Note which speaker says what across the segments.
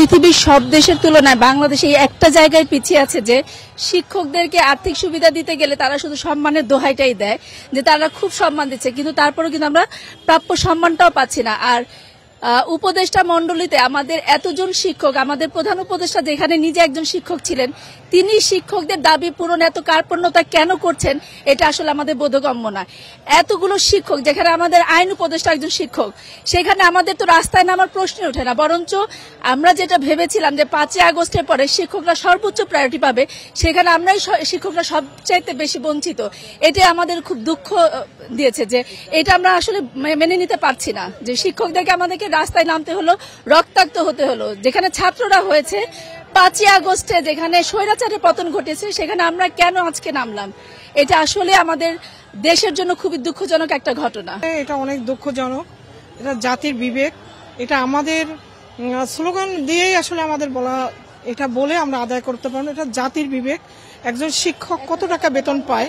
Speaker 1: পৃথিবীর সব দেশের তুলনায় বাংলাদেশ এই একটা জায়গায় পিছিয়ে আছে যে শিক্ষকদেরকে আর্থিক সুবিধা দিতে গেলে তারা শুধু সম্মানের দোহাইটাই দেয় যে তারা খুব সম্মান দিচ্ছে, কিন্তু তারপরেও কিন্তু আমরা প্রাপ্য সম্মানটাও পাচ্ছি না। আর উপদেষ্টা মণ্ডলীতে আমাদের এতজন শিক্ষক, আমাদের প্রধান উপদেষ্টা যেখানে নিজে একজন শিক্ষক ছিলেন, তিনি শিক্ষকদের দাবি পূরণ এত কার্পণ্যতা কেন করছেন এটা আসলে আমাদের বোধগম্য না। এতগুলো শিক্ষক, যেখানে আমাদের আইন উপদেষ্টা একজন শিক্ষক, সেখানে আমাদের তো রাস্তায় নামার প্রশ্নই ওঠে না। বরঞ্চ আমরা যেটা ভেবেছিলাম যে 5ই আগস্টের পরে শিক্ষকরা সর্বোচ্চ প্রায়োরিটি পাবে, সেখানে আমরাই শিক্ষকরা সবচাইতে বেশি বঞ্চিত। এটা আমাদের খুব দুঃখ দিয়েছে যে এটা আমরা আসলে মেনে নিতে পারছি না যে শিক্ষকদেরকে আমাদেরকে রাস্তায় নামতে হলো, রক্তাক্ত হতে হলো। যেখানে ছাত্ররা হয়েছে 5ই আগস্টে, যেখানে স্বৈরাচারের পতন ঘটেছে, সেখানে আমরা কেন আজকে নামলাম? এটা আসলে আমাদের দেশের জন্য খুবই দুঃখজনক একটা ঘটনা।
Speaker 2: এটা অনেক দুঃখজনক, এটা জাতির বিবেক, এটা আমাদের স্লোগান দিয়েই আসলে আমাদের বলা, এটা বলে আমরা আদায় করতে পারবো। এটা জাতির বিবেক। একজন শিক্ষক কত টাকা বেতন পায়?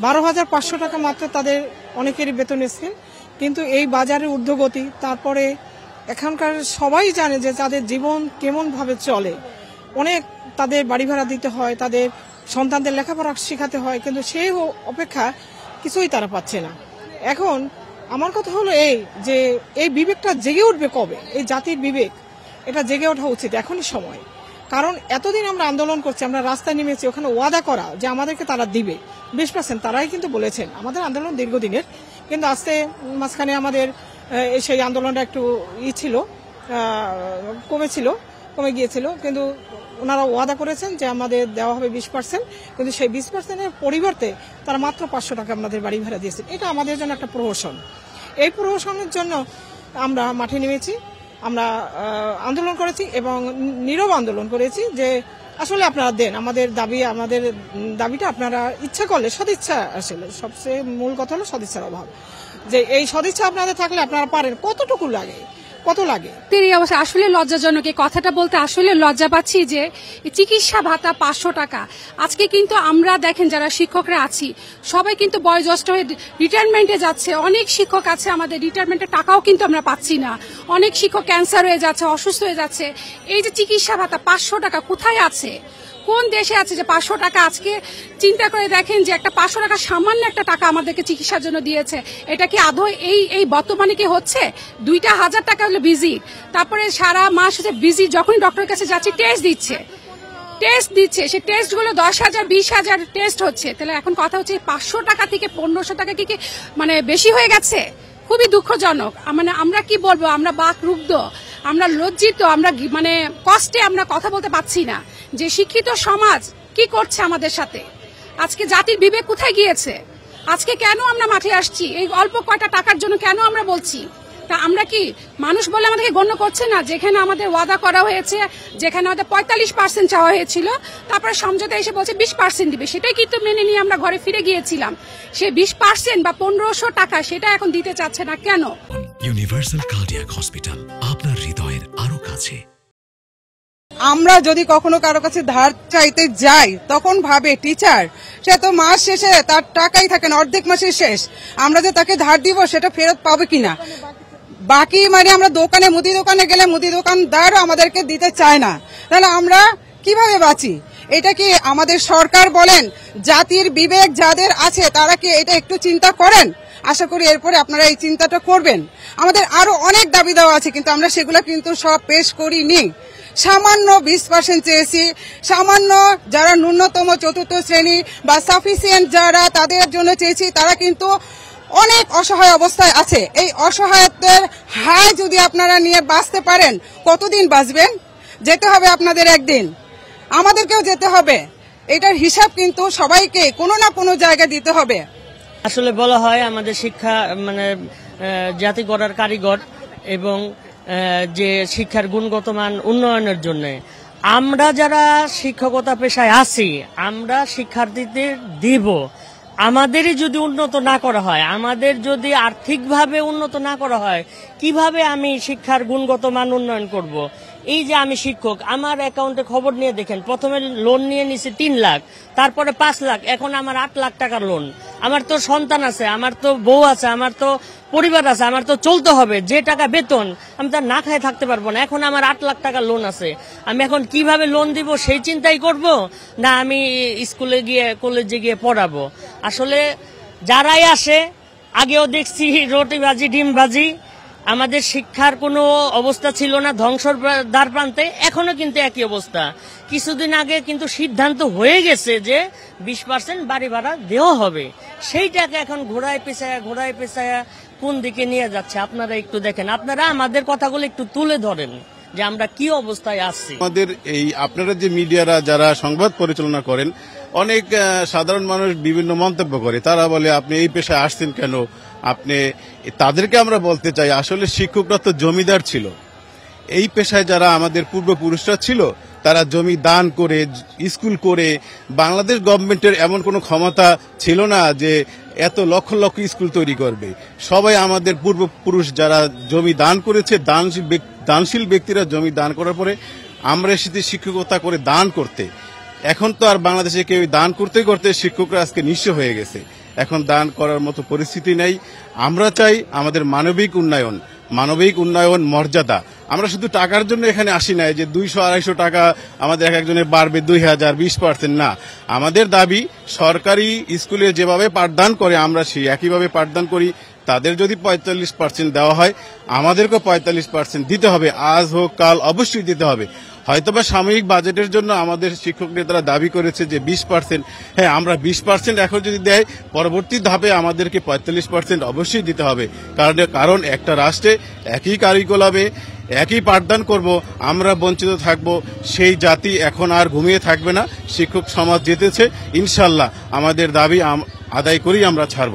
Speaker 2: 12,500 টাকা মাত্র তাদের অনেকেরই বেতন স্কেল। কিন্তু এই বাজারের ঊর্ধ্বগতি, তারপরে এখানকার সবাই জানে যে তাদের জীবন কেমন ভাবে চলে। অনেক তাদের বাড়ি ভাড়া দিতে হয়, তাদের সন্তানদের লেখাপড়া শেখাতে হয়, কিন্তু সেই অপেক্ষা কিছুই তারা পাচ্ছে না। এখন আমার কথা হলো এই যে এই বিবেকটা জেগে উঠবে কবে? এই জাতির বিবেক, এটা জেগে ওঠা উচিত এখনই সময়। কারণ এতদিন আমরা আন্দোলন করছি, আমরা রাস্তায় নেমেছি, ওখানে ওয়াদা করা যে আমাদেরকে তারা দিবে 20%, তারাই কিন্তু বলেছেন। আমাদের আন্দোলন দীর্ঘদিনের, কিন্তু আজকে মাঝখানে আমাদের সেই আন্দোলনটা একটু ছিল, কমে গিয়েছিল, কিন্তু ওনারা ওয়াদা করেছেন যে আমাদের দেওয়া হবে 20%, কিন্তু সেই 20%-এর পরিবর্তে তারা মাত্র 500 টাকা আমাদের বাড়ি ভাড়া দিয়েছেন। এটা আমাদের জন্য একটা প্রহসন। এই প্রহসনের জন্য আমরা মাঠে নেমেছি, আমরা আন্দোলন করেছি এবং নীরব আন্দোলন করেছি যে আসলে আপনারা দেন আমাদের দাবিটা আপনারা ইচ্ছা করলে, সদিচ্ছা, আসলে সবচেয়ে মূল কথা হলো সদিচ্ছার অভাব। যে এই সদিচ্ছা আপনাদের থাকলে আপনারা পারেন, কতটুকু লাগে, কত লাগে।
Speaker 3: এই অবস্থা আসলে লজ্জাজনক। এই কথাটা বলতে আসলে লজ্জা পাচ্ছি যে চিকিৎসা ভাতা 500 টাকা। আজকে কিন্তু আমরা দেখেন যারা শিক্ষকরা আছি সবাই কিন্তু বয়োজ্যেষ্ঠ হয়ে রিটায়ারমেন্টে যাচ্ছে। অনেক শিক্ষক আছে আমাদের রিটায়ারমেন্টের টাকাও কিন্তু আমরা পাচ্ছি না। অনেক শিক্ষক ক্যান্সার হয়ে যাচ্ছে, অসুস্থ হয়ে যাচ্ছে। এই যে চিকিৎসা ভাতা 500 টাকা কোথায় আছে? কোন দেশে আছে যে 500 টাকা? আজকে চিন্তা করে দেখেন যে একটা 500 টাকা সামান্য একটা টাকা আমাদেরকে চিকিৎসার জন্য দিয়েছে। এটা কি আদৌ এই বর্তমানে কি হচ্ছে? 2,000 টাকা হলো বিজি, তারপরে সারা মাস হচ্ছে বিজি। যখনই ডক্টরের কাছে যাচ্ছি টেস্ট দিচ্ছে, সেই টেস্টগুলো 10,000 20,000 টেস্ট হচ্ছে। তাহলে এখন কথা হচ্ছে 500 টাকা থেকে 1,500 টাকা কি মানে বেশি হয়ে গেছে? খুবই দুঃখজনক। মানে আমরা কি বলবো, আমরা বাকরুদ্ধ, আমরা লজ্জিত, আমরা মানে কষ্টে আমরা কথা বলতে পারছি না যে শিক্ষিত সমাজ কি করছে আমাদের সাথে। আজকে জাতির বিবেক কোথায় গিয়েছে? আজকে কেন আমরা মাঠে আসছি? এই অল্প কয়টা টাকার জন্য কেন আমরা বলছি? তা আমরা কি মানুষ বলে আমাদেরকে গণ্য করছে না? যেখানে আমাদের ওয়াদা করা হয়েছে, যেখানে আমাদের 45% চাওয়া হয়েছিল, তারপরে সমঝোতা এসে বলছে 20% দিবে, সেটাই কিন্তু মেনে নিয়ে আমরা ঘরে ফিরে গিয়েছিলাম। সে 20% বা 1,500 টাকা সেটা এখন দিতে চাচ্ছে না কেন?
Speaker 4: ইউনিভার্সাল কার্ডিয়াক হসপিটাল, আপনার হৃদয়ের আরো কাছে।
Speaker 5: আমরা যদি কখনো কারো কাছে ধার চাইতে যাই তখন ভাবে টিচার সে তো মাস শেষে তার টাকাই থাকে না, অর্ধেক মাসের শেষ, আমরা যে তাকে ধার দিব সেটা ফেরত পাবে কিনা। বাকি মানে আমরা মুদি দোকানে গেলে মুদি দোকানদারও আমাদেরকে দিতে চায় না, তাহলে আমরা কিভাবে বাঁচি? এটা কি আমাদের সরকার বলেন, জাতির বিবেক যাদের আছে তারা কি এটা একটু চিন্তা করেন? আশা করি এরপরে আপনারা এই চিন্তাটা করবেন। আমাদের আরো অনেক দাবি দেওয়া আছে, কিন্তু আমরা সেগুলো কিন্তু সব পেশ করিনি। সামান্য 20% চেয়েছি, সামান্য যারা ন্যূনতম 4র্থ শ্রেণী বা সাফিসিয়েন্ট যারা তাদের জন্য চেয়েছি, তারা কিন্তু অনেক অসহায় অবস্থায় আছে। এই অসহায়ত্বের হায় যদি আপনারা নিয়ে বাঁচতে পারেন, কতদিন বাঁচবেন? যেতে হবে আপনাদের একদিন, আমাদেরকেও যেতে হবে। এটার হিসাব কিন্তু সবাইকে কোনো না কোনো জায়গায় দিতে হবে।
Speaker 6: আসলে বলা হয় আমাদের শিক্ষা মানে জাতি গড়ার কারিগর, এবং যে শিক্ষার গুণগত মান উন্নয়নের জন্য আমরা যারা শিক্ষকতা পেশায় আছি, আমরা শিক্ষার্থীদের দিব। আমাদেরই যদি উন্নত না করা হয়, আমাদের যদি আর্থিকভাবে উন্নত না করা হয়, কিভাবে আমি শিক্ষার গুণগত মান উন্নয়ন করব? এই যে আমি শিক্ষক, আমার অ্যাকাউন্টে খবর নিয়ে দেখেন, প্রথমে লোন নিয়ে নিছি 3 লাখ, তারপরে 5 লাখ, এখন আমার 8 লাখ টাকার লোন। আমার তো সন্তান আছে, আমার তো বউ আছে, আমার তো পরিবার আছে, আমার তো চলতে হবে। যে টাকা বেতন, আমি তার না খায় থাকতে পারবো না। এখন আমার 8 লাখ টাকার লোন আছে, আমি এখন কিভাবে লোন দিব সেই চিন্তাই করব, না আমি স্কুলে গিয়ে কলেজে গিয়ে পড়াবো। আসলে যারাই আসে, আগেও দেখছি রুটিবাজি ডিমবাজি, আমাদের শিক্ষার কোনো অবস্থা ছিল না, ধ্বংসর দ্বার প্রান্তে। এখনো কিন্তু একই অবস্থা। কিছুদিন আগে কিন্তু সিদ্ধান্ত হয়ে গেছে যে 20% বাড়ি ভাড়া দেওয়া হবে, সেইটাকে এখন ঘোড়ায় পেছায়া কোন দিকে নিয়ে যাচ্ছে আপনারা একটু দেখেন। আপনারা আমাদের কথাগুলো একটু তুলে ধরেন যে আমরা কি অবস্থায় আছি।
Speaker 7: আমাদের এই আপনারা যে মিডিয়ারা যারা সংবাদ পরিচালনা করেন, অনেক সাধারণ মানুষ বিভিন্ন মন্তব্য করে। তারা বলে আপনি এই পেশায় আসছেন কেন? আপনি তাদেরকে আমরা বলতে চাই, আসলে শিক্ষকরা তো জমিদার ছিল। এই পেশায় যারা আমাদের পূর্বপুরুষরা ছিল, তারা জমি দান করে, স্কুল করে, বাংলাদেশ গভর্নমেন্টের এমন কোনো ক্ষমতা ছিল না যে এত লক্ষ লক্ষ স্কুল তৈরি করবে। সবাই আমাদের পূর্বপুরুষ যারা জমি দান করেছে, দানশীল ব্যক্তিরা জমি দান করার পরে আমরা এসেছি শিক্ষকতা করে দান করতে। এখন তো আর বাংলাদেশে কেউ দান করতে করতে শিক্ষকরা আজকে নিঃস্ব হয়ে গেছে। এখন দান করার মতো পরিস্থিতি নেই। আমরা চাই আমাদের মানবিক উন্নয়ন, মর্যাদা। আমরা শুধু টাকার জন্য এখানে আসি না যে 200-250 টাকা আমাদের এক একজনের বাড়বে 2000, 20% না। আমাদের দাবি সরকারি স্কুলে যেভাবে পাঠদান করে আমরা সেই একইভাবে পাঠদান করি। তাদের যদি 45% দেওয়া হয়, আমাদেরকেও 45% দিতে হবে। আজ হোক কাল অবশ্যই দিতে হবে। হয়তোবা সাময়িক বাজেটের জন্য আমাদের শিক্ষক নেতারা দাবি করেছে যে 20%। হ্যাঁ, আমরা 20% এখন যদি দেয়, পরবর্তী ধাপে আমাদেরকে 45% অবশ্যই দিতে হবে। কারণ একটা রাষ্ট্রে একই কারিকুলামে একই পাঠদান করব, আমরা বঞ্চিত থাকব। সেই জাতি এখন আর ঘুমিয়ে থাকবে না। শিক্ষক সমাজ জিতেছে, ইনশাল্লাহ আমাদের দাবি আদায় করেই আমরা ছাড়ব।